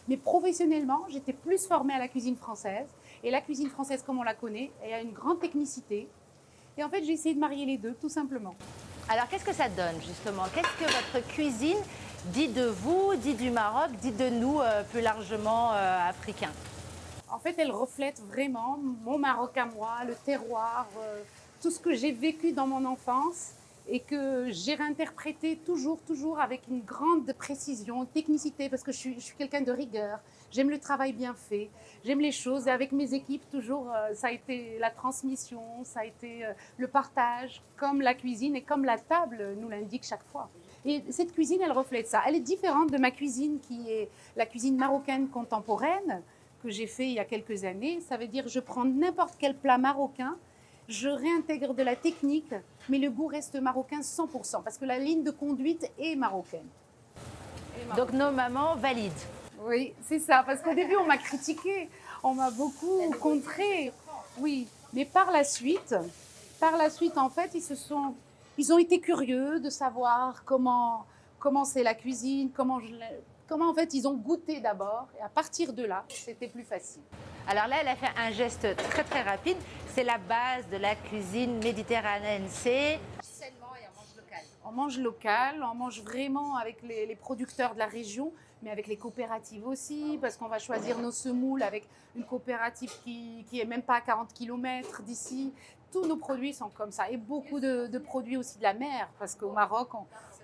Mais professionnellement, j'étais plus formée à la cuisine française. Et la cuisine française, comme on la connaît, elle a une grande technicité. Et en fait, j'ai essayé de marier les deux, tout simplement. Alors, qu'est-ce que ça donne, justement? Qu'est-ce que votre cuisine dit de vous, dit du Maroc, dit de nous, plus largement africains? En fait, elle reflète vraiment mon Maroc à moi, le terroir, tout ce que j'ai vécu dans mon enfance et que j'ai réinterprété toujours avec une grande précision, technicité, parce que je suis quelqu'un de rigueur. J'aime le travail bien fait, j'aime les choses. Et avec mes équipes, toujours, ça a été la transmission, ça a été le partage, comme la cuisine et comme la table nous l'indique chaque fois. Et cette cuisine, elle reflète ça. Elle est différente de ma cuisine, qui est la cuisine marocaine contemporaine, que j'ai fait il y a quelques années. Ça veut dire que je prends n'importe quel plat marocain, je réintègre de la technique, mais le goût reste marocain 100%, parce que la ligne de conduite est marocaine. Donc nos mamans valident. Oui, c'est ça, parce qu'au début, on m'a critiqué, on m'a beaucoup contré. Oui, mais par la suite, en fait, ils ont été curieux de savoir comment c'est la cuisine, comment en fait ils ont goûté d'abord, et à partir de là, c'était plus facile. Alors là, elle a fait un geste très très rapide. C'est la base de la cuisine méditerranéenne. C'est sainement et on mange local. On mange local, on mange vraiment avec les producteurs de la région, mais avec les coopératives aussi, parce qu'on va choisir nos semoules avec une coopérative qui est même pas à 40 km d'ici. Tous nos produits sont comme ça, et beaucoup de produits aussi de la mer, parce qu'au Maroc,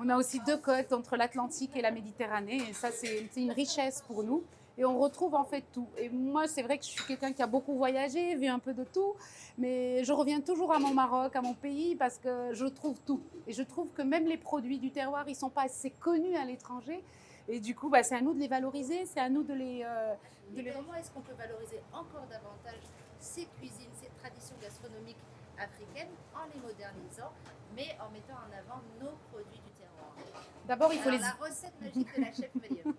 on a aussi deux côtes entre l'Atlantique et la Méditerranée, et ça c'est une richesse pour nous. Et on retrouve en fait tout. Et moi, c'est vrai que je suis quelqu'un qui a beaucoup voyagé, vu un peu de tout, mais je reviens toujours à mon Maroc, à mon pays, parce que je trouve tout. Et je trouve que même les produits du terroir, ils ne sont pas assez connus à l'étranger. Et du coup, c'est à nous de les valoriser, c'est à nous de les... Comment est-ce qu'on peut valoriser encore davantage ces cuisines, ces traditions gastronomiques africaines, en les modernisant, mais en mettant en avant nos produits du terroir? D'abord, il faut la recette magique de la chef Meriem.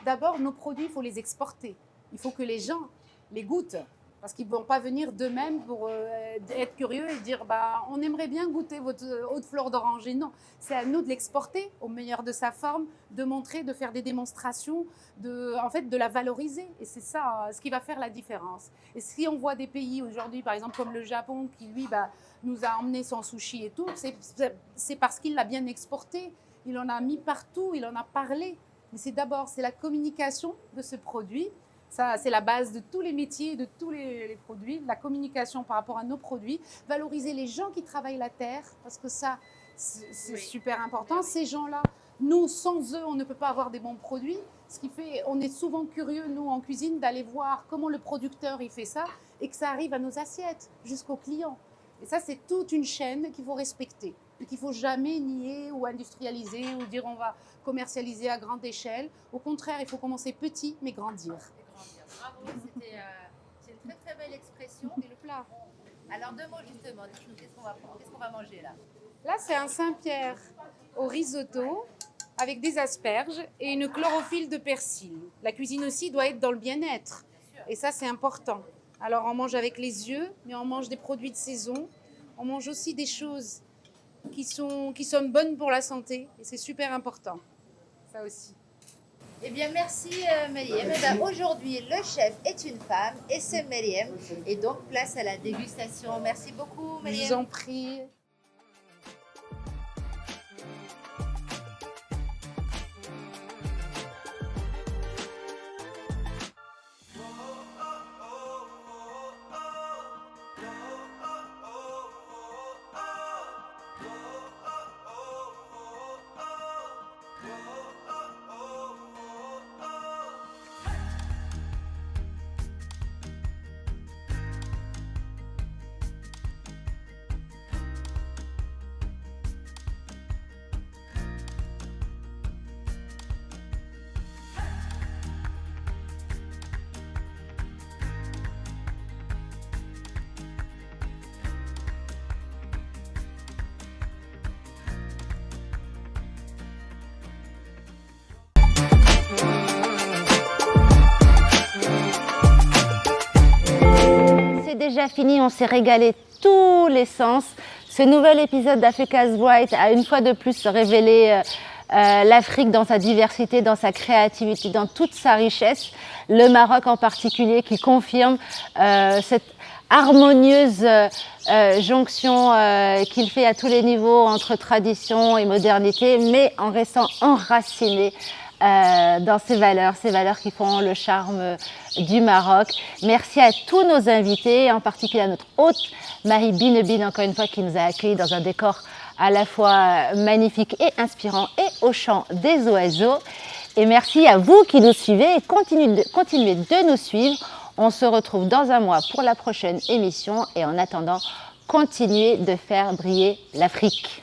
D'abord, nos produits, il faut les exporter. Il faut que les gens les goûtent. Parce qu'ils ne vont pas venir d'eux-mêmes pour être curieux et dire bah, on aimerait bien goûter votre eau de fleur d'oranger. Non, c'est à nous de l'exporter au meilleur de sa forme, de montrer, de faire des démonstrations, en fait, de la valoriser. Et c'est ça ce qui va faire la différence. Et si on voit des pays aujourd'hui, par exemple comme le Japon, qui lui nous a emmené son sushi et tout, c'est parce qu'il l'a bien exporté. Il en a mis partout, il en a parlé. Mais c'est la communication de ce produit. Ça, c'est la base de tous les métiers, de tous les produits, la communication par rapport à nos produits, valoriser les gens qui travaillent la terre, parce que ça, c'est super important. Ces gens-là, nous, sans eux, on ne peut pas avoir des bons produits. Ce qui fait, on est souvent curieux, nous, en cuisine, d'aller voir comment le producteur il fait ça et que ça arrive à nos assiettes, jusqu'aux clients. Et ça, c'est toute une chaîne qu'il faut respecter et qu'il ne faut jamais nier ou industrialiser ou dire on va commercialiser à grande échelle. Au contraire, il faut commencer petit, mais grandir. Bravo, c'est une très très belle expression. Et le plat? Alors deux mots justement, dites-nous qu'est-ce qu'on va manger là? Là, c'est un Saint-Pierre au risotto avec des asperges et une chlorophylle de persil. La cuisine aussi doit être dans le bien-être. Et ça, c'est important. Alors, on mange avec les yeux, mais on mange des produits de saison. On mange aussi des choses qui sont bonnes pour la santé. Et c'est super important. Ça aussi. Eh bien, merci Meriem. Eh bien, aujourd'hui, le chef est une femme et c'est Meriem. Et donc, place à la dégustation. Merci beaucoup, Meriem. Je vous en prie. C'est déjà fini, on s'est régalé tous les sens. Ce nouvel épisode d'Africa's Bright a une fois de plus révélé l'Afrique dans sa diversité, dans sa créativité, dans toute sa richesse. Le Maroc en particulier qui confirme cette harmonieuse jonction qu'il fait à tous les niveaux entre tradition et modernité, mais en restant enraciné dans ces valeurs qui font le charme du Maroc. Merci à tous nos invités, en particulier à notre hôte Marie Binebine, encore une fois, qui nous a accueillis dans un décor à la fois magnifique et inspirant et au chant des oiseaux. Et merci à vous qui nous suivez et continuez de nous suivre. On se retrouve dans un mois pour la prochaine émission et en attendant, continuez de faire briller l'Afrique.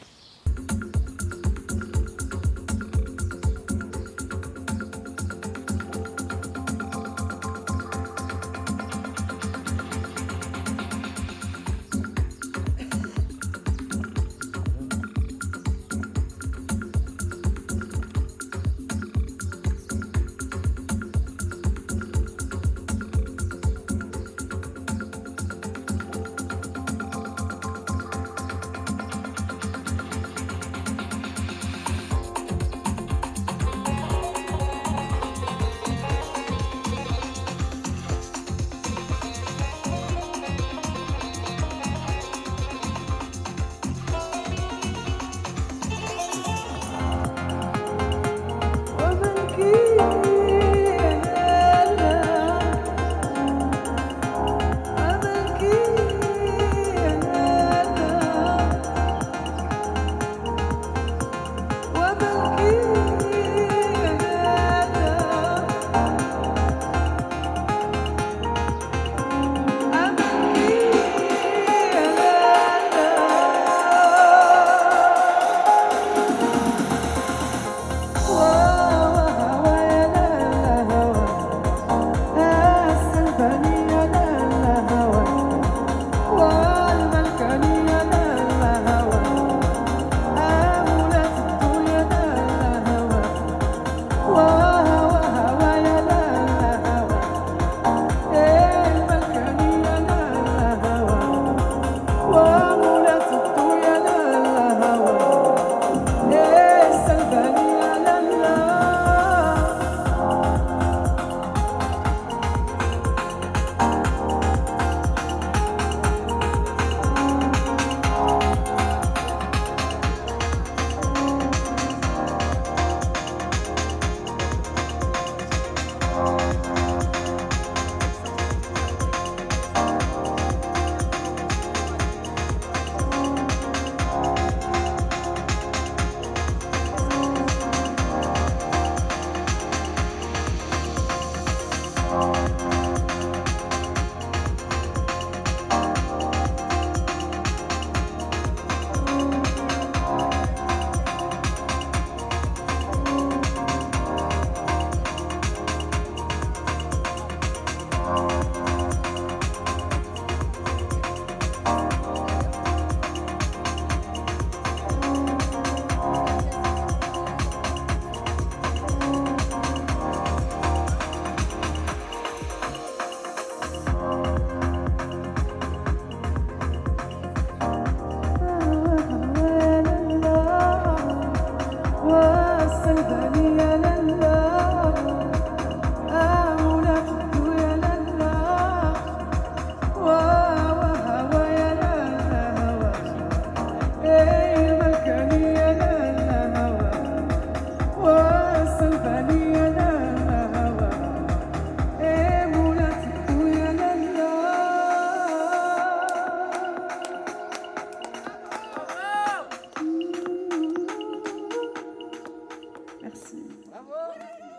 Merci. Bravo.